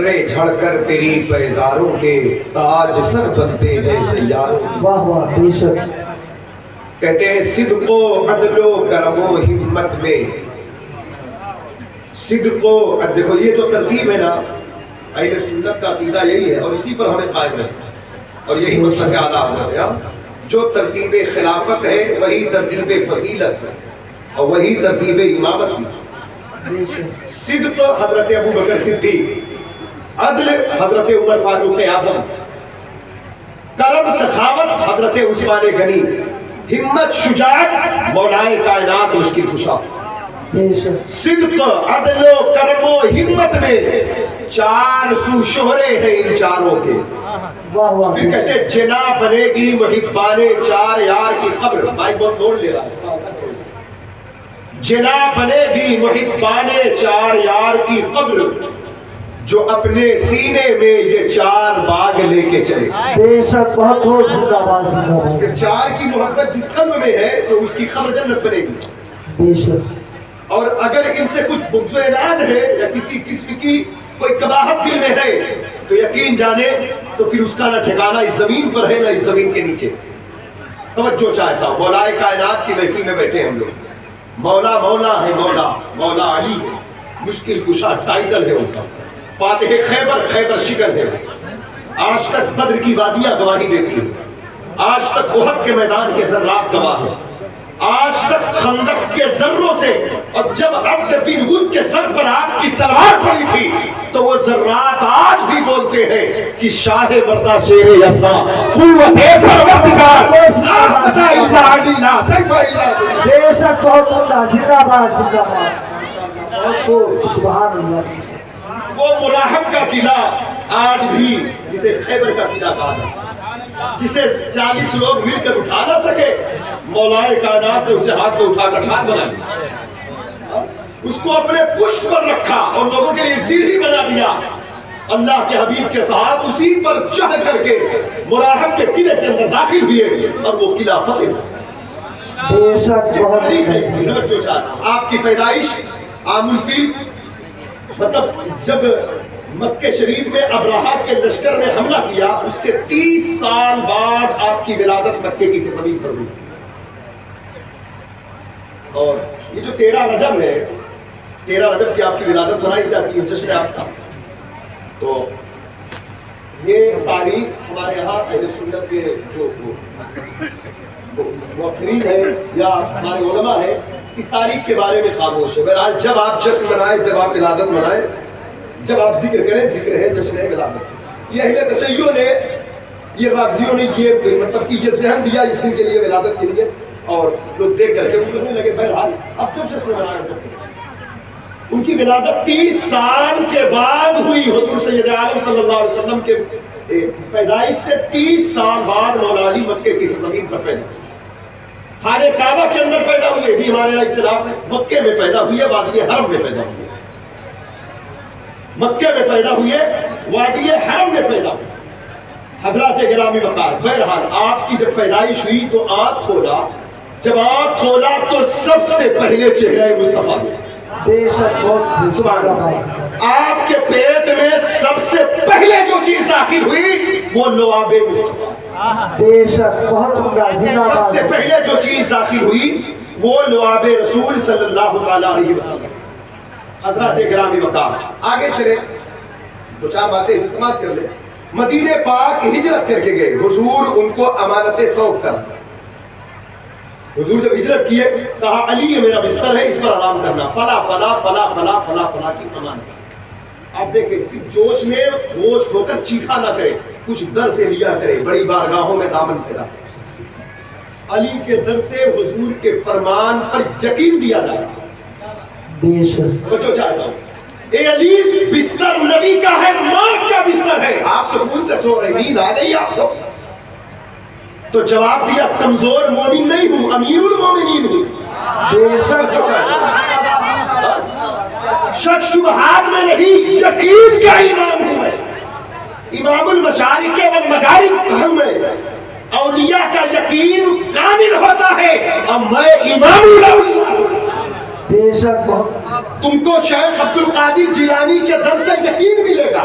جھڑ کر تیری پیزاروں کے تاج سر بنتے ہیں سیاروں کے۔ واہ واہ بے شک۔ کہتے ہیں صدق و عدل و کرم و ہمت میں، صدق و دیکھو یہ جو ترتیب ہے نا، اہل سنت کا عقیدہ یہی ہے اور اسی پر ہمیں قائم رہنا اور یہی مسلک اعلیٰ حضرت ہے۔ جو ترتیب خلافت ہے وہی ترتیب فضیلت ہے اور وہی ترتیب امامت بھی۔ صدق حضرت ابو بکر صدیق، عدل حضرت عمر فاروق اعظم، کرم سخاوت حضرت عثمان غنی، ہمت شجاعت مولائے کائنات مشکل کشا۔ صدق عدل و کرم و ہمت میں چار سو شہرے ہیں ان چاروں کے۔ پھر کہتے ہیں جنا بنے گی محبان چار یار کی قبر۔ بھائی بہت نوٹ لے رہا ہے۔ جنا بنے گی محبان چار یار کی قبر، جو اپنے سینے میں یہ چار باغ لے کے چلے۔ بے شک بہت بہت زندہ باد زندہ باد۔ کہ چار کی محبت جس قلب میں ہے تو اس کی قبر جنت بنے گی۔ بے شک۔ اور اگر ان سے کچھ بغض و عناد ہے یا کسی قسم کی کوئی قباحت دل میں ہے تو یقین جانے تو پھر اس کا نہ ٹھکانہ اس زمین پر ہے نہ اس زمین کے نیچے۔ توجہ چاہتا ہوں، مولائے کائنات کی محفل میں بیٹھے ہم لوگ، مولا مولا ہے، مولا مولا علی ہے، مشکل کشا ٹائٹل ہے ان کا، فاتح خیبر خیبر شکر ہے۔ آج تک بدر کی وادیاں گواہی دیتی ہیں، آج تک احد کے میدان کے ذرات گواہ ہیں، آج تک خندق کے ذروں سے، اور جب عبد بن ود کے سر پر آپ کی تلوار پڑی تھی تو وہ ذرات آج بھی بولتے ہیں کہ شاہ بردہ شیر یزداں قوت پروردگار لا خدا الا علینا سیف الا۔ بے شک بہت عمدہ، زندہ باد زندہ باد۔ سبحان اللہ۔ وہ مراحب کا قلعہ آج بھی جسے خیبر کا قلعہ کہا جاتا ہے، جسے 40 لوگ مل کر اٹھا نہ سکے، مولائے کائنات نے اسے ہاتھ میں اٹھا کر ٹھار بنا دیا، اس کو اپنے پشت پر رکھا اور لوگوں کے لیے سیڑھی بنا دیا۔ اللہ کے حبیب کے صحاب اسی پر چڑھ کر کے مراحب کے قلعے کے اندر داخل ہوئے اور وہ قلعہ فتح۔ بے شک یہ بہت تاریخ ہے اس کی، توجہ چاہتا۔ آپ کی پیدائش عام الفیل، مطلب جب مکہ شریف میں ابراہا کے لشکر نے حملہ کیا اس سے 30 سال بعد آپ کی ولادت مکے کی سرزمین پر ہوئی۔ اور یہ جو 13 رجب ہے، 13 رجب کی آپ کی ولادت منائی جاتی ہے، جشن آپ کا۔ تو یہ تاریخ ہمارے یہاں اہل سنت کے جو مؤخرین ہیں یا ہمارے علماء ہیں اس تاریخ کے بارے میں خاموش ہے۔ بہرحال جب آپ جشن منائیں، جب آپ ولادت منائیں، جب آپ ذکر کریں، ذکر ہے جشن ولادت۔ یہ اہل تشیع نے، یہ رافضیوں نے یہ مطلب کہ یہ ذہن دیا اس دن کے لیے، ولادت کے لیے، اور لوگ دیکھ کر کے سننے لگے۔ بہرحال اب جب جشن منایا جاتا ہے، ان کی ولادت 30 سال کے بعد ہوئی۔ حضور سید عالم صلی اللہ علیہ وسلم کے پیدائش سے 30 سال بعد مولا علی مکے کی سرزمین پر پیدا ہوئے۔ خانہ کعبہ کے اندر پیدا ہوئے، بھی ہمارے یہاں اختلاف ہے، مکے میں پیدا ہوئے، وادی حرم میں پیدا ہوئے۔ مکے میں پیدا ہوئے، وادی حرم میں پیدا ہوئے۔ حضرات گرامی وقار، بہرحال آپ کی جب پیدائش ہوئی تو آنکھ کھولا، جب آنکھ کھولا تو سب سے پہلے چہرہ مصطفیٰ دیکھا۔ بے شک بہت سبحان اللہ۔ آپ کے پیٹ میں سب سے پہلے جو چیز داخل ہوئی وہ لعاب مصطفیٰ۔ بے شک بہت عمدہ، زندہ سب باد۔ سے پہلے جو چیز داخل ہوئی وہ لعاب رسول صلی اللہ تعالیٰ علیہ وسلم۔ حضرات گرامی وقار، آگے چلے، دو چار باتیں اسے سماعت کر لیں۔ مدینہ پاک ہجرت کر کے گئے، حضور ان کو امانت سوق کر۔ حضور جب ہجرت کیے کہا علی یہ میرا بستر ہے، اس پر آرام کرنا، فلا فلا فلا فلا فلا فلا کی امانت۔ آپ دیکھیں صرف جوش میں ہوش کھو کر چیخا نہ کرے، کچھ در سے لیا کرے، بڑی بارگاہوں میں دامن پھیلا۔ علی کے در سے حضور کے فرمان پر یقین دیا جائے۔ بے شک وہ جو چاہتا ہوں، اے علی بستر نبی کا ہے، موت کا بستر ہے، آپ سکون سے سو رہے، نیند آ گئی آپ کو؟ تو جواب دیا کمزور مومن نہیں ہوں، امیر المومنین ہوں۔ بے شک جو چاہتا ہوں، شک شبہات میں نہیں، یقین کا امام ہوں میں، امام المشارق والمغارب ہوں میں۔ اولیاء کا یقین کامل ہوتا ہے، اب میں امام الاولیاء۔ بے شک بہت۔ تم کو شیخ عبد القادر جیلانی کے در سے یقین ملے گا،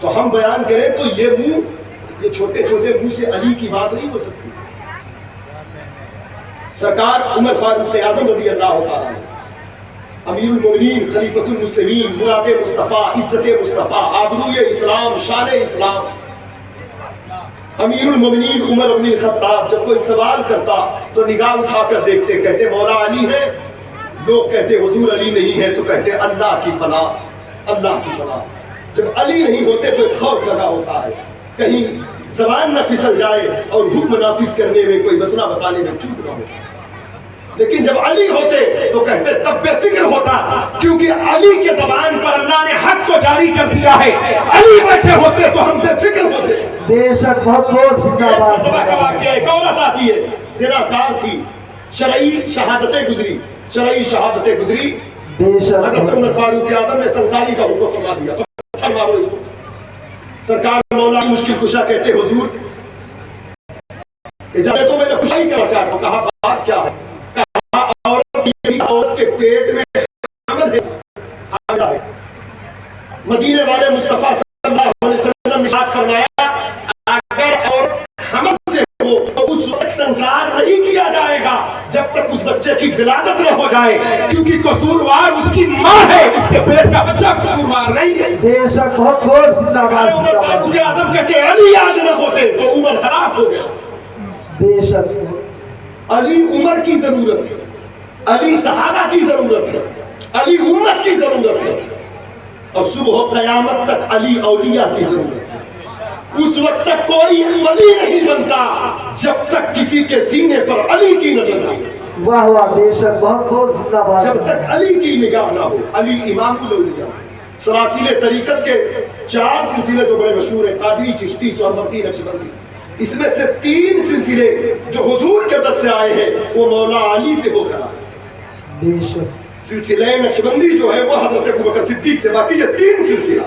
تو ہم بیان کریں تو یہ چھوٹے چھوٹے منہ سے علی کی بات نہیں ہو سکتی. سرکار عمر فاروق اعظم رضی اللہ تعالیٰ امیر المومنین خلیفۃ المسلمین مراد مصطفیٰ عزت مصطفیٰ آبروئے اسلام شان اسلام امیر المومنین عمر بن الخطاب جب کوئی سوال کرتا تو نگاہ اٹھا کر دیکھتے, کہتے مولا علی ہے. لوگ کہتے حضور علی نہیں ہے تو کہتے اللہ کی پناہ اللہ کی پناہ. جب علی نہیں ہوتے تو خوف لگا ہوتا ہے کہیں زبان نہ پھسل جائے اور حکم نافذ کرنے میں کوئی مسئلہ بتانے میں چوک نہ ہو. لیکن جب علی ہوتے تو کہتے تب بے فکر ہوتا, کیونکہ علی کے زبان پر اللہ نے حق کو جاری کر دیا ہے. علی بیٹھے ہوتے تو ہم بے فکر ہوتے. بے شک بہت خوب زندہ باد. ایک عورت آتی ہے زناکار تھی, شرعی شہادتیں گزری, شرعی شہادتیں گزری. بے شک حضرت عمر فاروق اعظم نے سنساری کا حکم فرما دیا. سرکار مولا مشکل کشا کہتے حضور اجازت میں نے کشائی کرنا چاہتا ہوں. کہا بات کیا ہے؟ کہا عورت کے پیٹ میں حمل ہے. مدینے والے مصطفیٰ صلی اللہ علیہ وسلم نے ارشاد فرمایا اگر عورت حمل سے ہو تو اس وقت سنسار نہیں کیا جائے گا جب تک اس بچے کی ولادت نہ ہو جائے, کیونکہ قصوروار اس کی ماں ہے, اس کے پیٹ کا بچہ قصوروار نہیں ہے. بے شک بہت خوب زندہ باد. عمر فاروق اعظم کہتے علی آج نہ ہوتے تو عمر ہلاک ہو گیا. بے شک علی عمر کی ضرورت ہے, علی صحابہ کی ضرورت ہے, علی امت کی ضرورت ہے, اور صبح قیامت تک علی اولیاء کی ضرورت ہے. اس وقت تک کوئی ولی نہیں بنتا جب تک کسی کے سینے پر علی کی نظر نہ ہو. واہ واہ بے شک بہت خوب زندہ باد. جب تک علی کی نگاہ نہ ہو. علی امام الاولیاء. سلاسل طریقت کے 4 سلسلے جو بڑے مشہور ہیں, قادری, چشتی, سہروردی, نقشبندی. اس میں سے 3 سلسلے جو حضور کے در سے آئے ہیں وہ مولا علی سے ہو کر آئے. بے شک سلسلہ نقشبندی جو ہے وہ حضرت ابوبکر صدیق سے, باقی یہ 3 سلسلہ.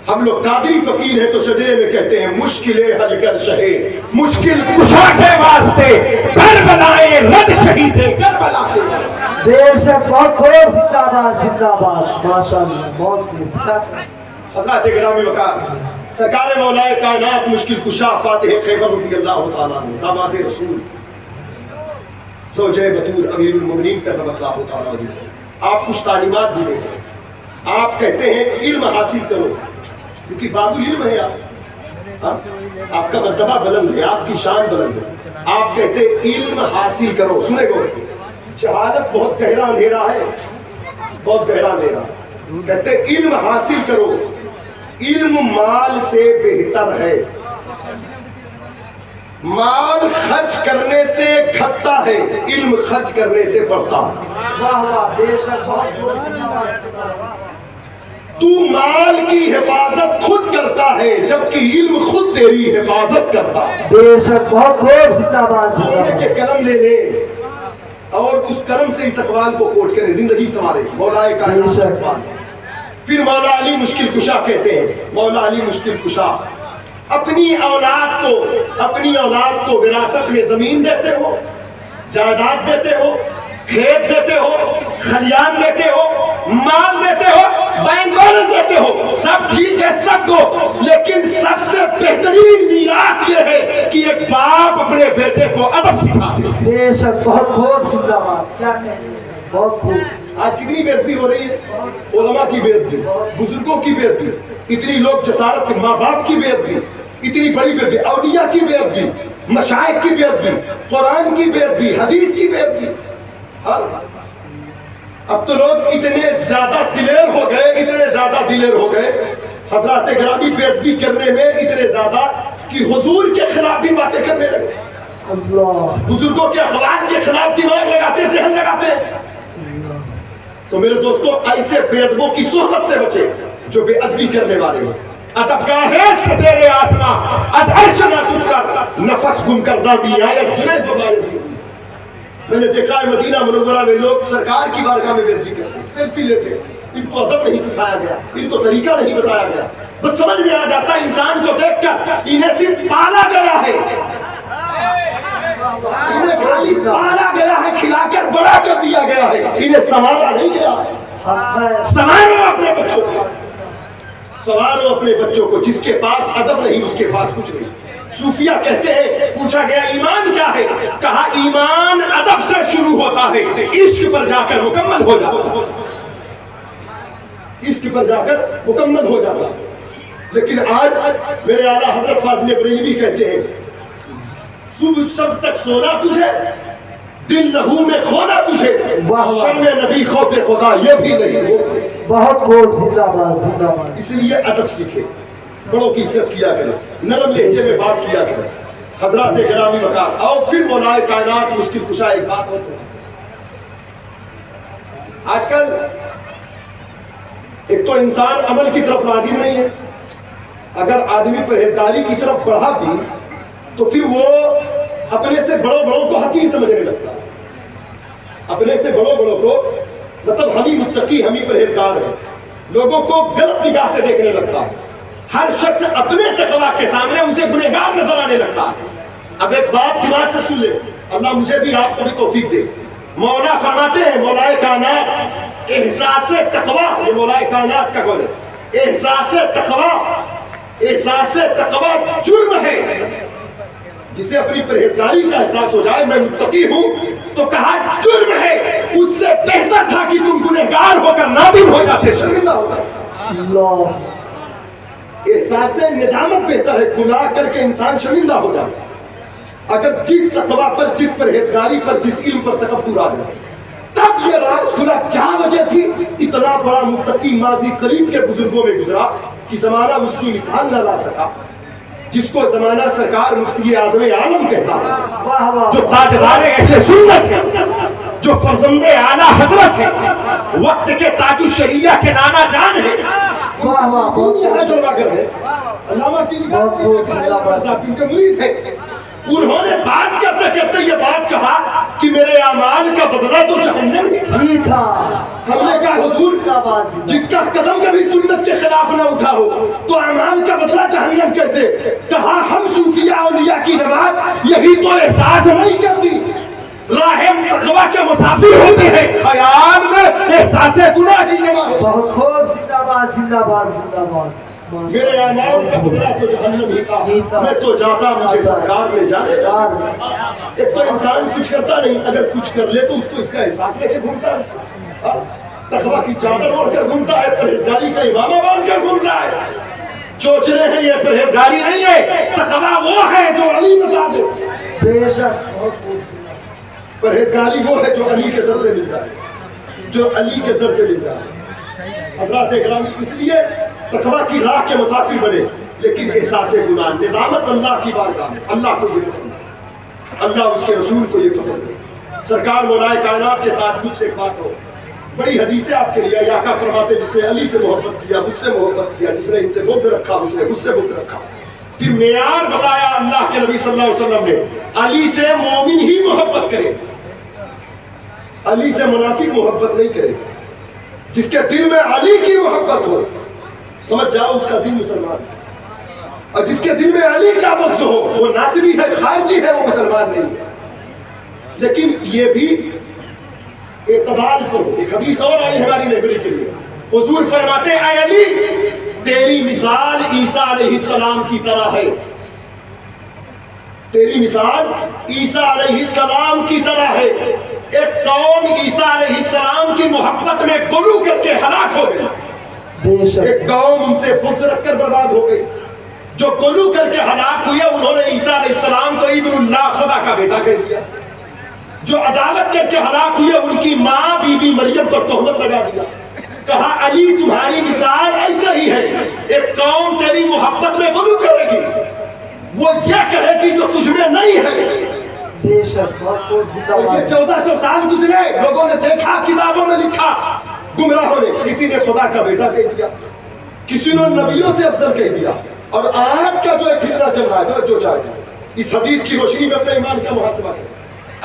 ہم لوگ قادری فقیر ہیں تو شجرے میں کہتے ہیں مشکلیں حل کر شہے مشکل کشا کے واسطے کربلائے رد شہید کربلا کے. بے شک بہت خوب زندہ باد زندہ باد. ماشاءاللہ بہت خوب. حضرات گرامی وقار سرکار مولا کائنات مشکل کشا فاتح خیبر رضی اللہ تعالیٰ عنہ داماد رسول زوجہ بطول امیر المومنین کرم اللہ تعالیٰ عنہ, آپ کچھ تعلیمات بھی دیتے ہیں. آپ کہتے ہیں علم حاصل کرو, کیونکہ باب العلم ہے آپ کا مرتبہ بلند ہے, آپ کی شان بلند ہے. آپ کہتے ہیں علم حاصل کرو. سنے گو سے جہالت بہت گہرا اندھیرا ہے, بہت گہرا اندھیرا. کہتے ہیں علم حاصل کرو, علم مال سے بہتر ہے, مال خرچ کرنے سے گھٹتا ہے, علم خرچ کرنے سے بڑھتا ہے. واہ واہ بے شک بہت خوب زندہ باد. تو مال کی حفاظت خود کرتا ہے جبکہ علم خود تیری حفاظت کرتا ہے. بے شک بہت خوب زندہ باد. سونے کے قلم لے لے اور اس قلم سے اس اقوال کو کوٹ کریں, زندگی سنوارے. مولا کائنات اقوال. پھر مولا علی مشکل کشا کہتے ہیں, مولا علی مشکل کشا اپنی اولاد کو وراثت میں زمین دیتے ہو, جائیداد دیتے ہو, کھیت دیتے ہو, خلیان دیتے ہو, مال دیتے ہو, بینک بیلنس دیتے ہو, سب ٹھیک ہے سب کو, لیکن سب سے بہترین میراث یہ ہے کہ ایک باپ اپنے بیٹے کو ادب سکھا دے. بے شک بہت خوب زندہ باد. کیا کہتے ہیں بہت خوب. آج کتنی بے ادبی ہو رہی ہے, علماء کی بے ادبی, بزرگوں کی بے ادبی, اتنی لوگ جسارت کے ماں باپ کی بے ادبی, اتنی بڑی بے ادبی, اولیاء کی بے ادبی, مشائخ کی بے ادبی, قرآن کی بے ادبی, حدیث کی بے ادبی. اب تو لوگ اتنے زیادہ دلیر ہو گئے حضرات گرامی بے ادبی کرنے میں اتنے زیادہ کہ حضور کے خلاف بھی باتیں کرنے لگے. اللہ بزرگوں کے اخلاق کے خلاف دماغ لگاتے, ذہن لگاتے. تو میرے دوستو ایسے بے ادبوں کی صحبت سے بچے جو بے ادبی کرنے والے ہیں. ادب کا ہیست زیر آسماں از عرش نازل کر نفس گم کردہ بھی آیت جنید و بارزی. میں نے دیکھا ہے مدینہ منورہ میں لوگ سرکار کی بارگاہ میں بے ادبی کرتے ہیں, سیلفی لیتے ہیں. ان کو ادب نہیں سکھایا گیا, ان کو طریقہ نہیں بتایا گیا. بس سمجھ میں آ جاتا ہے انسان کو دیکھ کر انہیں صرف پالا گیا ہے, انہیں خالی پالا گیا ہے, کھلا کر بڑا کر دیا گیا ہے, انہیں سنوارا نہیں گیا ہے. سنوارو اپنے بچوں کو, سوارو اپنے بچوں کو، جس کے پاس ادب نہیں اس کے پاس کچھ نہیں۔ صوفیہ کہتے ہیں، پوچھا گیا ایمان کیا ہے؟ کہا ایمان ادب سے شروع ہوتا ہے، عشق پر جا کر مکمل ہو جاتا ہے، عشق پر جا کر مکمل ہو جاتا ہے۔ لیکن آج میرے اعلیٰ حضرت فاضل بریلوی کہتے ہیں، صبح شب تک سونا تجھے، دل لہو میں کھونا تجھے، شرم نبی خوف خدا یہ بھی نہیں ہو۔ بہت خوب، زندہ باد زندہ باد۔ اس لیے ادب سیکھے، بڑوں کی عزت کیا کرے، نرم لہجے میں بات کیا کرے۔ حضرات گرامی وقار، آؤ پھر مولا کائنات مشکل کشا ایک بات اور سنیں۔ آج کل ایک تو انسان عمل کی طرف راغب نہیں ہے، اگر آدمی پرہیزگاری کی طرف بڑھا بھی تو پھر وہ اپنے سے بڑوں کو حقیر سمجھنے لگتا ہے، اپنے سے بڑوں کو مطلب ہم ہی متقی، ہم ہی پرہیزگار ہیں، لوگوں کو غلط نگاہ سے دیکھنے لگتا ہے، ہر شخص اپنے تقویٰ کے سامنے اسے گنہگار نظر آنے لگتا ہے۔ اب ایک بات دماغ سے سن لے، اللہ مجھے بھی آپ کو بھی توفیق دے۔ مولا فرماتے ہیں، مولا کائنات احساس تقویٰ، یہ مولا کائنات کا قول ہے، احساس تقویٰ جرم ہے۔ جسے اپنی پرہیزگاری کا احساس ہو جائے میں متقی ہوں تو کہا جرم ہے، اس سے بہتر تھا کہ تم گنہگار ہو کر نادم ہو جاتے، شرمندہ ہو جاتے۔ اللہ، احساس ندامت بہتر ہے، گناہ کر کے انسان شرمندہ ہو جائے۔ اگر جس تقویٰ پر، جس پرہیزگاری پر، جس علم پر تکبر آ جائے، تب یہ راز کھلا کیا وجہ تھی اتنا بڑا متقی ماضی قریب کے بزرگوں میں گزرا کہ زمانہ اس کی مثال نہ لا سکا، جس کو زمانہ سرکار مفتی اعظم عالم کہتا ہے، جو تاجدار اہل سنت ہے، جو فرزند اعلیٰ حضرت ہے، وقت کے تاج الشریعہ کے نانا جان ہے، یہاں جو اگر ہے علامہ کی نگاہ میں دیکھا ہے صاحب ان کے مرید ہے، انہوں نے بات کرتے کرتے یہ بات کہا کہ میرے اعمال کا بدلہ تو جہنم ہی تھا۔ ہم نے کہا حضور جس کا قدم کبھی سنت کے خلاف نہ اٹھا ہو تو اعمال کا بدلہ جہنم کیسے؟ کہا ہم صوفیاء اولیاء کی جماعت یہی تو احساس نہیں کرتی، راہ تقویٰ کے مسافر ہوتے ہیں، خیال میں احساس گناہ کی جمع ہوتی ہے۔ بہت خوب، زندہ باد زندہ باد زندہ باد۔ میرے اعمال کا بدلہ تو جہنم ہی تھا، میں تو جاتا مجھے سرکار لے جانے۔ ایک تو انسان کچھ کرتا نہیں، اگر کچھ کر لے تو اس کو اس کا احساس لے کے گھومتا ہے، اس کو تقویٰ کی چادر اوڑھ کر گھومتا ہے، پرہیزگاری کا امامہ باندھ کر گھومتا ہے۔ چوچلے ہیں یہ پرہیزگاری نہیں ہے، تقویٰ وہ ہے جو علی بتا دے۔ بے شک، پرہیزگاری وہ ہے جو علی کے در سے مل جائے، جو علی کے در سے مل جائے۔ حضرات اکرام، اس لیے تقویٰ کی راہ کے مسافر بنے، لیکن احساس گناہ، ندامت اللہ کی بارگاہ میں، اللہ کو یہ پسند ہے، اللہ اس کے رسول کو یہ پسند ہے۔ سرکار مولا کائنات کے تعلق سے ایک بات ہو، بڑی حدیثیں آپ کے لیے، آقا فرماتے جس نے علی سے محبت کیا مجھ سے محبت کیا، جس نے ان سے بغض رکھا اس نے مجھ سے بغض رکھا۔ پھر معیار بتایا اللہ کے نبی صلی اللہ علیہ وسلم نے، علی سے مومن ہی محبت کرے، علی سے منافق محبت نہیں کرے۔ جس کے دل میں علی کی محبت ہو سمجھ جاؤ اس کا دل مسلمان ہے، اور جس کے دل میں علی کا بغض ہو وہ ناصبی ہے، خارجی ہے، وہ مسلمان نہیں ہے۔ لیکن یہ بھی اعتدال پر ہو۔ ایک حدیث اور آئی ہماری رہبری کے لیے، حضور فرماتے اے علی تیری مثال عیسیٰ علیہ السلام کی طرح ہے، تیری مثال عیسیٰ علیہ السلام کی طرح ہے۔ ایک قوم عیسیٰ علیہ السلام کی محبت میں غلو کر کے ہلاک ہو گئی، ایک قوم ان سے بغض رکھ کر برباد ہو گئی۔ جو غلو کر کے ہلاک ہوئے انہوں نے عیسیٰ علیہ السلام کو ابن اللہ، خدا کا بیٹا کہہ دیا۔ جو عداوت کر کے ہلاک ہوئے ان کی ماں بی بی مریم پر تہمت لگا دیا۔ کہا علی تمہاری مثال ایسا ہی ہے، ایک قوم تیری محبت میں غلو کرے گی، وہ یہ کہے گی جو تجھ میں نہیں ہے۔ بے شک، یہ 1400 سال گزرے، لوگوں نے دیکھا، کتابوں میں لکھا، گمراہوں نے، کسی نے خدا کا بیٹا کہہ دیا، کسی نے نبیوں سے افضل کہہ دیا۔ اور آج کا جو ایک فتنہ چل رہا ہے، توجہ چاہیے، اس حدیث کی روشنی میں اپنے ایمان کا محاسبہ کریں۔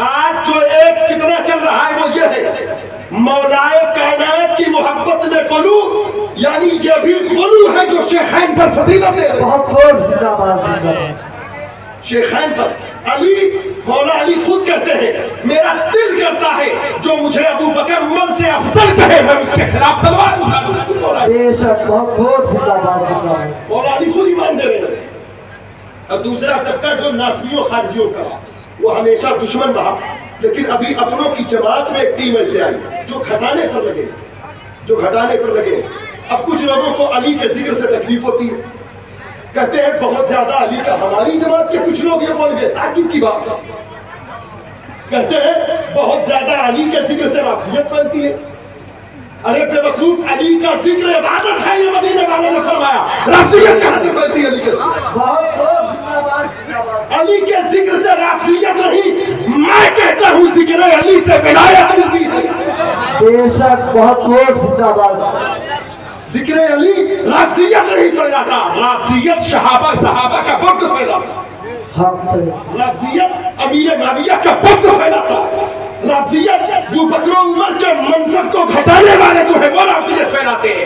آج جو ایک فتنہ چل رہا ہے وہ یہ ہے، مولائے کائنات کی محبت میں غلو، یعنی یہ بھی غلو ہے جو شیخین پر فضیلت دے رہے ہیں۔ بہت خوب، زندہ باد زندہ باد۔ شیخین پر علی مولا علی خود کہتے ہیں میرا دل کرتا ہے جو مجھے ابو بکر عمر سے افضل کہے میں اس کے خلاف تلوار اٹھا لوں. بے شک بہت خوب زندہ باد زندہ باد. مولا علی خود ایمان دے رہے ہیں. اور دوسرا طبقہ جو ناسبیوں خارجیوں کا وہ ہمیشہ دشمن رہا لیکن ابھی اپنوں کی جماعت میں ایک ٹیم ایسے آئی جو گھٹانے پر لگے. اب کچھ لوگوں کو علی کے ذکر سے تکلیف ہوتی ہے, کہتے ہیں بہت زیادہ علی کا. ہماری جماعت کے کچھ لوگ یہ بول گئے تعجب کی بات, کہتے ہیں بہت زیادہ علی کے ذکر سے رافضیت پھیلتی ہے. ارے بے وقوف, علی کا ذکر عبادت ہے, یہ مدینے والوں نے فرمایا. رافضیت کہاں سے پھیلتی ہے علی کے ذکر؟ بہت خوب زندہ باد زندہ باد. علی کے ذکر سے رافضیت نہیں, میں کہتا ہوں ذکر علی سے ولایت ملتی ہے. بے شک بہت خوب زندہ باد. ذکر علی رافضیت نہیں پھیلاتا, رافضیت صحابہ کا بغض پھیلاتا, رافضیت امیر معاویہ کا بغض پھیلاتا, رافضیت ابو بکر و عمر کے منصب کو گھٹانے والے جو ہیں وہ رافضیت پھیلاتے ہیں.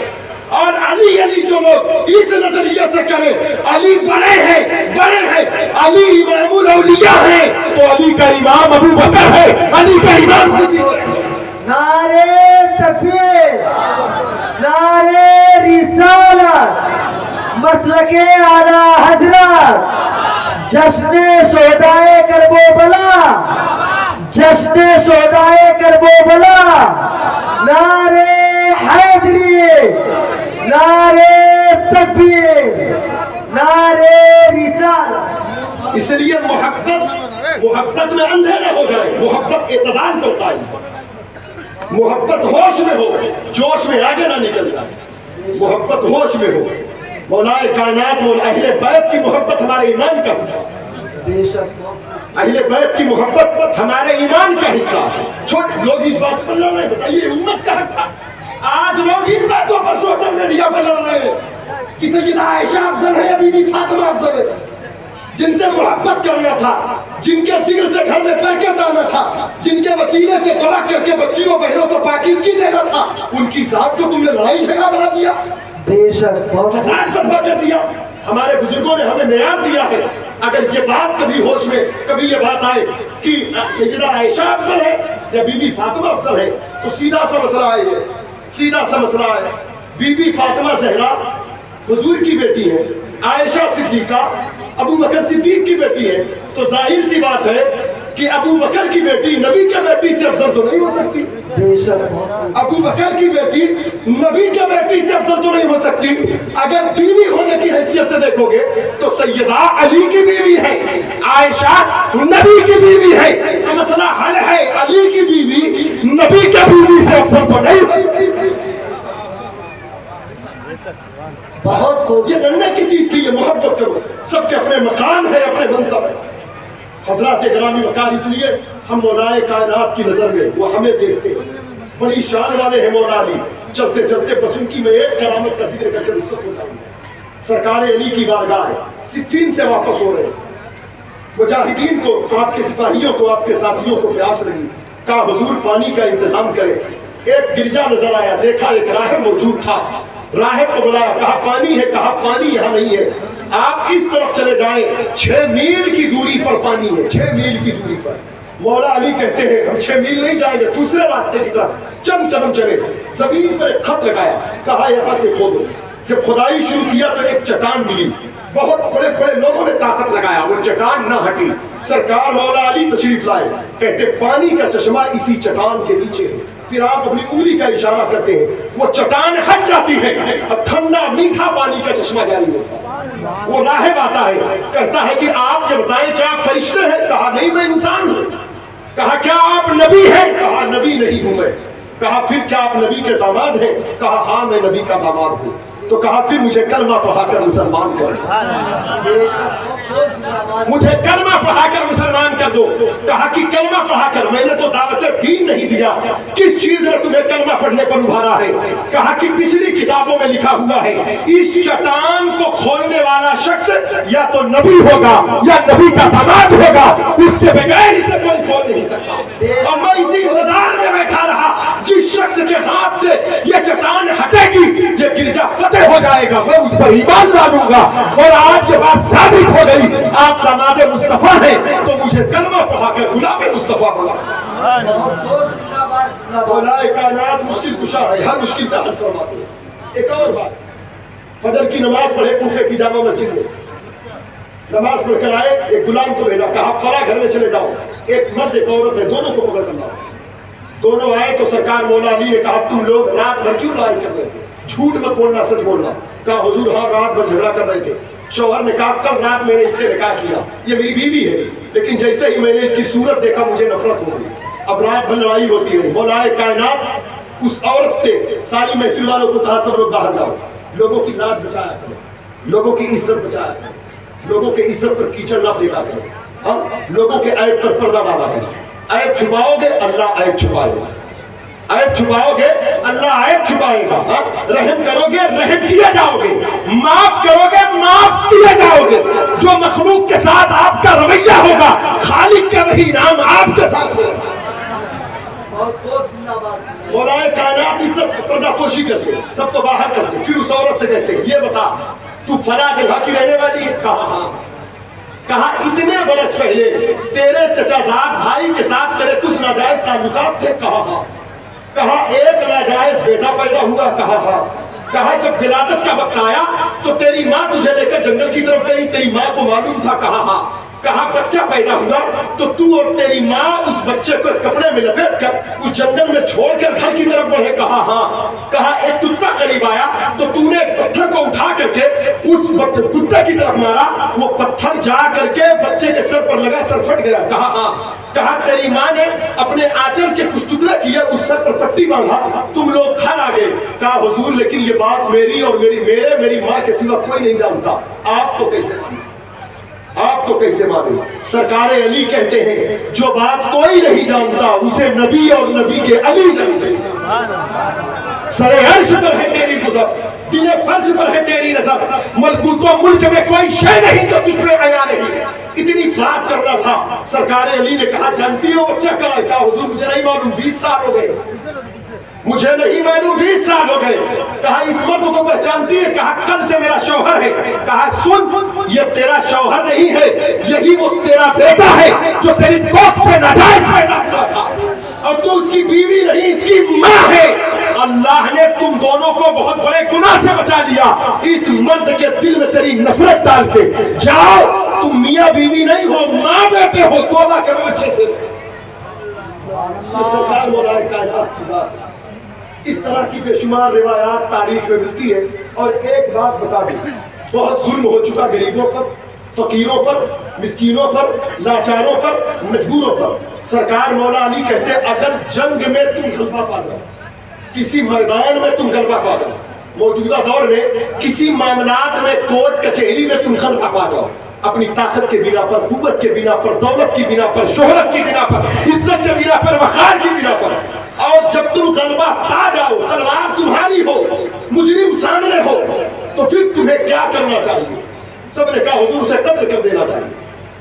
اور علی جو لوگ اس نظریے سے کریں علی بڑے ہیں, علی امام الاولیاء ہیں, تو علی کا امام ابو بکر ہے, علی کا امام صدیق ہے. نعرے تکبیر, نعرے رسالت, مسلک اعلی حضرت, جشن شہدائے کربلا, جشن شہدائے کربلا, نعرے حیدری, نعرے تکبیر, نعرے رسالت. اس لیے محبت میں اندھیرے ہو جائے, محبت اعتدال پر قائم, محبت ہوش میں ہو, جوش میں آگے نہ نکل جائے. محبت ہوش میں ہو. مولا کائنات مولا اہل بیت کی محبت ہمارے ایمان کا حصہ, بے شک اہل بیت کی محبت ہمارے ایمان کا حصہ. چھوٹے لوگ اس بات پر لڑ رہے ہیں, بتائیے امت کا حق تھا. آج لوگ ان باتوں پر سوشل میڈیا پر لڑ رہے ہیں کہ سیدہ عائشہ افضل ہے, بی بی فاطمہ افضل ہے. جن سے محبت کرنا تھا, جن کے ذکر سے گھر میں برکت آنا تھا, جن کے وسیلے سے دعا کر کے بچیوں بہنوں کو پاکیزگی دینا تھا, ان کی ذات کو تم نے لڑائی جھگڑا بنا دیا, بے شک بہت فساد برپا کر دیا. ہمارے بزرگوں نے ہمیں معیار دیا ہے. اگر یہ بات کبھی ہوش میں کبھی یہ بات آئے کہ سیدہ عائشہ افضل ہے یا بی بی فاطمہ افضل ہے, تو سیدھا سا مسئلہ ہے. بی بی فاطمہ زہرا حضور کی بیٹی ہے, عائشہ صدیقہ ابو بکر صدیق کی بیٹی ہے, تو ظاہر سی بات ہے کہ ابو بکر کی بیٹی نبی کے بیٹی سے افضل تو نہیں ہو سکتی. بے شک ابو بکر کی بیٹی نبی کے بیٹی سے افضل تو نہیں ہو سکتی. اگر بیوی ہونے کی حیثیت سے دیکھو گے تو سیدہ علی کی بیوی ہے, عائشہ نبی کی بیوی ہے, تو مسئلہ حل ہے. علی کی بیوی نبی کے بیوی سے افضل تو نہیں ہو سکتی. بہت خوب. یہ لڑنے کی چیز تھی, یہ محبت کرو. سب کے اپنے مقام ہے, اپنے منصب ہے. حضرات گرامی وقار, اس لیے ہم مولا کائنات کی نظر میں وہ ہمیں دیکھتے ہیں, بڑی شان والے ہیں مولا علی. چلتے چلتے بس ان کی میں ایک کرامت کا ذکر کر کے رخصت ہوتا ہوں. سرکار علی کی بارگاہ ہے, صفین سے واپس ہو رہے ہیں. مجاہدین کو, آپ کے سپاہیوں کو, آپ کے ساتھیوں کو پیاس لگی, کہا حضور پانی کا انتظام کرے. ایک گرجا نظر آیا, دیکھا ایک راہب موجود تھا. راہب کو بلایا, کہا پانی ہے, کہا پانی یہاں نہیں ہے, آپ اس طرف چلے جائیں, 6 میل کی دوری پر پانی ہے, 6 میل کی دوری پر. مولا علی کہتے ہیں ہم 6 میل نہیں جائیں گے, دوسرے راستے کی طرف چند قدم چلے, زمین پر ایک خط لگایا, کہا یہاں سے کھودو. جب کھدائی شروع کیا تو ایک چٹان ملی, بہت بڑے بڑے لوگوں نے طاقت لگایا, وہ چٹان نہ ہٹی. سرکار مولا علی تشریف لائے, کہتے پانی کا چشمہ اسی چٹان کے نیچے ہے. پھر آپ اپنی انگلی کا اشارہ کرتے ہیں, وہ چٹان ہٹ جاتی ہے, اب ٹھنڈا میٹھا پانی کا چشمہ جاری ہوتا ہے. وہ راہب آتا ہے, کہتا ہے کہ آپ یہ بتائیں کیا آپ فرشتے ہیں؟ کہا نہیں میں انسان ہوں. کہا کیا آپ نبی ہیں؟ کہا نبی نہیں ہوں میں. کہا پھر کیا آپ نبی کے داماد ہیں؟ کہا ہاں میں نبی کا داماد ہوں. تو کہا پھر مجھے کلمہ پڑھا کر مسلمان کر دو, مجھے کلمہ پڑھا کر مسلمان کر دو. کہا کہ کلمہ پڑھا کر, میں نے تو دعوت دین نہیں دیا, کس چیز نے تمہیں کلمہ پڑھنے پر ابھارا ہے؟ کہا کہ پچھلی کتابوں میں لکھا ہوا ہے اس چٹان کو کھولنے والا شخص یا تو نبی ہوگا یا نبی کا داماد ہوگا, اس کے بغیر اسے کوئی کھول نہیں سکتا. اور میں اسی انتظار میں بیٹھا رہا جس شخص کے ہاتھ سے یہ چٹان ہٹے گی، یہ گرجا فتح ہو جائے گا، میں اس پر ایمان ڈالوں گا۔ اور آج یہ بات ثابت ہو گئی، آپ داماد مصطفیٰ ہیں تو مجھے کلمہ پڑھا کر غلام مصطفیٰ بولا۔ مولا کائنات مشکل کشا ہے، ہر مشکل کا حل فرماتے ہیں۔ ایک اور بات، فجر کی نماز پڑھے کوفے کی جامع مسجد میں، نماز پڑھ کر آئے، ایک غلام کو بھیجا، کہا فلاں گھر میں چلے جاؤ، ایک مرد ایک عورت ہے، دونوں کو پکڑ کر لاؤ۔ دونوں آئے تو سرکار مولا علی نے کہا تم لوگ رات بھر کیوں لڑائی کر رہے تھے؟ جھوٹ مت بولنا، سچ بولنا۔ کہا حضور ہاں رات بھر جھگڑا کر رہے تھے۔ شوہر نے کہا کل رات میں نے اس سے نکاح کیا، یہ میری بیوی ہے، لیکن جیسے ہی میں نے اس کی صورت دیکھا مجھے نفرت ہو گئی، اب رات بھر لڑائی ہوتی ہے۔ مولا کائنات اس عورت سے ساری محفل والوں کو کہا سب لوگ باہر جاؤ، لوگوں کی ذات بچایا کرو، لوگوں کی عزت بچایا کرو، لوگوں کے عزت پر کیچڑ نہ پھینکا کرو، ہاں لوگوں کے عیب پر پردہ ڈالا کرو۔ عیب چھپاؤ گے اللہ عیب چھپائے گا، عیب چھپاؤ گے اللہ عیب چھپائے گا، رحم کرو گے رحم کیے جاؤ گے، معاف کرو گے معاف کیے جاؤ گے۔ جو مخلوق کے ساتھ آپ کا رویہ ہوگا خالق کا وہی نام آپ کے ساتھ ہوگا۔ مولا کائنات اس سے پردہ پوشی کرتے، سب کو باہر کرتے، پھر اس عورت سے کہتے یہ بتا تو فلاں جگہ کی رہنے والی ہے؟ کہا ہاں۔ کہا اتنے برس پہلے تیرے چچا زاد بھائی کے ساتھ تیرے کچھ ناجائز تعلقات تھے؟ کہا ہاں۔ کہا ایک ناجائز بیٹا پیدا ہوا؟ کہا ہاں۔ کہا جب ولادت کا وقت آیا تو تیری ماں تجھے لے کر جنگل کی طرف گئی، تیری ماں کو معلوم تھا؟ کہا ہاں۔ کہا بچہ پیدا ہوا تو تو اور تیری ماں اس بچے کو کپڑے میں لپیٹ کر اس جنگل میں چھوڑ کر گھر کی طرف بڑھے؟ کہا ہاں۔ کہا ایک کتا قریب آیا تو تو نے پتھر کو اٹھا کر کے اس کتے کی طرف مارا، وہ پتھر جا کر کے بچے کے سر پر لگا، سر پھٹ گیا؟ کہا ہاں۔ کہا تیری ماں نے اپنے آنچل کے کچھ ٹکڑے کیے، اس سر پر پٹی باندھا، تم لوگ گھر آ گئے۔ کہا حضور لیکن یہ بات میری اور میری ماں کے سوا کوئی نہیں جانتا، آپ کو کیسے معلوم؟ آپ کو کیسے معلوم؟ سرکار علی کہتے ہیں جو بات کوئی نہیں جانتا اسے نبی اور نبی کے علی جانتے ہیں۔ سر عرش پر ہے تیری گزر، دل فرش پر ہے تیری نظر، ملکوت و ملک میں کوئی شے نہیں جو تجھ میں عیاں نہیں۔ اتنی بات کرنا تھا، سرکار علی نے کہا جانتی ہو بچہ کہاں ہے؟ کہا حضور مجھے نہیں معلوم، 20 سال ہو گئے، مجھے نہیں معلوم، 20 سال ہو گئے۔ کہا اس مرد کو پہچانتی ہے؟ کہا کل سے میرا شوہر ہے۔ کہا سن یہ تیرا شوہر نہیں ہے، یہی وہ تیرا بیٹا ہے جو تیری کوکھ سے ناجائز پیدا ہوا تھا، اور تو اس کی بیوی نہیں اس کی ماں ہے۔ اللہ نے تم دونوں کو بہت بڑے گناہ سے بچا لیا، اس مرد کے دل میں تیری نفرت ڈال کے جاؤ، تم میاں بیوی نہیں ہو ماں بیٹے ہو، توبہ کرو اچھے سے۔ یہ سرکار مولا کائنات کی ذات، اس طرح کی بے شمار روایات تاریخ میں ملتی ہے۔ اور ایک بات بتا دوں، بہت ظلم ہو چکا غریبوں پر، فقیروں پر، مسکینوں پر، لاچاروں پر، مجبوروں پر۔ سرکار مولا علی کہتے اگر جنگ میں تم غلبہ پا جاؤ، کسی میدان میں تم غلبہ پا جاؤ، موجودہ دور میں کسی معاملات میں کورٹ کچہری میں تم غلبہ پا جاؤ، اپنی طاقت کے بنا پر، قوت کے بنا پر، دولت کی بنا پر، شہرت کی بنا پر، عزت کے بنا پر، وقار کی بنا پر، اور جب تم غلبہ پا جاؤ، تلوار تمہاری ہو، مجرم سامنے ہو، تو پھر تمہیں کیا کرنا چاہیے؟ سب نے کہا حضور اسے قتل کر دینا چاہیے،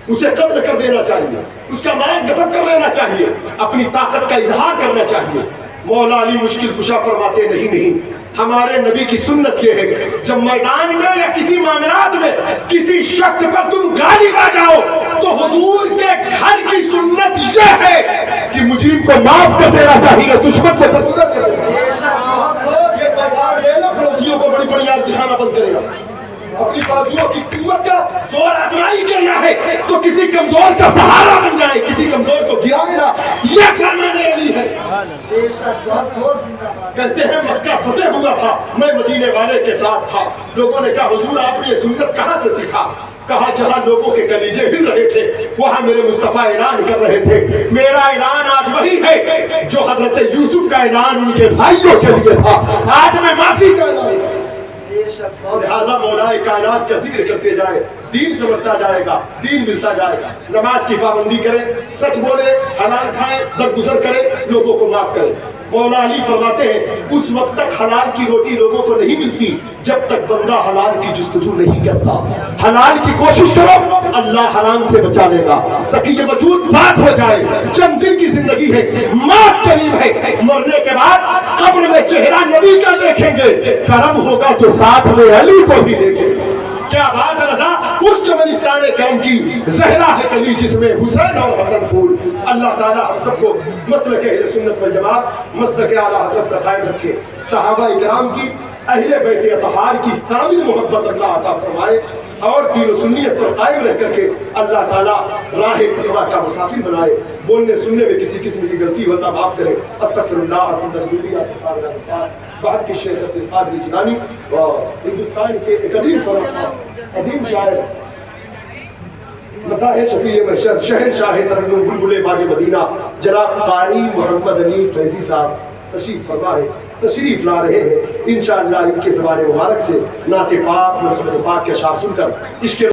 اسے قتل کر دینا چاہیے، اس کا مال غصب کر لینا چاہیے، اپنی طاقت کا اظہار کرنا چاہیے۔ مولا علی مشکل کشا فرماتے نہیں، ہمارے نبی کی سنت یہ ہے جب میدان میں یا کسی معاملات میں کسی شخص پر تم غالب آ جاؤ تو حضور کے گھر کی سنت یہ ہے کہ مجرم کو معاف کر دینا چاہیے، دشمن سے درگزر کر دینا۔ یہ پیغام یہ نا پڑوسیوں کو بڑی بڑی آگ دکھانا بند کرے گا، اپنی بازوؤں کی قوت کا زور آزمائی کرنا ہے تو کسی کمزور کا سہارا بن جائے، کسی کمزور کو گرائے نا، یہ فرمان علی ہے۔ کہتے ہیں مکہ فتح ہوا تھا، میں مدینے والے کے ساتھ تھا، لوگوں نے کہا حضور آپ نے یہ سنت کہاں سے سیکھا؟ کہا جہاں لوگوں کے کلیجے ہل رہے تھے وہاں میرے مصطفیٰ اعلان کر رہے تھے، میرا اعلان آج وہی ہے جو حضرت یوسف کا اعلان ان کے بھائیوں کے لیے تھا، آج میں معافی کا اعلان کروں۔ لہذا مولا کائنات کا ذکر کرتے جائے، دین سمجھتا جائے گا، دین ملتا جائے گا۔ نماز کی پابندی کرے، سچ بولے، حلال کھائے، درگزر کرے، لوگوں کو معاف کرے۔ مولا علی فرماتے ہیں اس وقت تک حلال کی روٹی لوگوں کو نہیں ملتی جب تک بندہ حلال کی جستجو نہیں کرتا. حلال کی کوشش کرو, اللہ حرام سے بچا لے گا تاکہ یہ وجود پاک ہو جائے. چند دن کی زندگی ہے, موت قریب ہے, مرنے کے بعد قبر میں چہرہ نبی کا دیکھیں گے, کرم ہوگا تو ساتھ میں علی کو بھی دیکھیں گے. کیا بات ہے رضا, اس چمنستان کرم کی زہرا ہے کلی جس میں حسین اور حسن پھول. اللہ تعالیٰ ہم سب کو مسلک اہل سنت والجماعت, مسلک اعلیٰ حضرت پر قائم رکھے. صحابہ کرام کی, اہل بیت اطہار کی کامل محبت اللہ عطا فرمائے, اور دین و سنیت پر قائم رہ کر کے اللہ تعالیٰ راہ تقویٰ کا مسافر بنائے. بولنے سننے میں کسی قسم کی غلطی ہو اللہ معاف کرے. استغفر اللہ. بعد کے شیخ عبد القادر جیلانی ہندوستان کے ایک عظیم فلسفہ, عظیم شاعر, مداح شفیع محشر, شہنشاہ ترنم بلبل باغ مدینہ, جناب قاری محمد علی فیضی صاحب تشریف فرما ہے, تشریف لا رہے ہیں. انشاءاللہ ان کے زبان مبارک سے نعت پاک, مرحمت پاک کے اشعار سن کر اس کے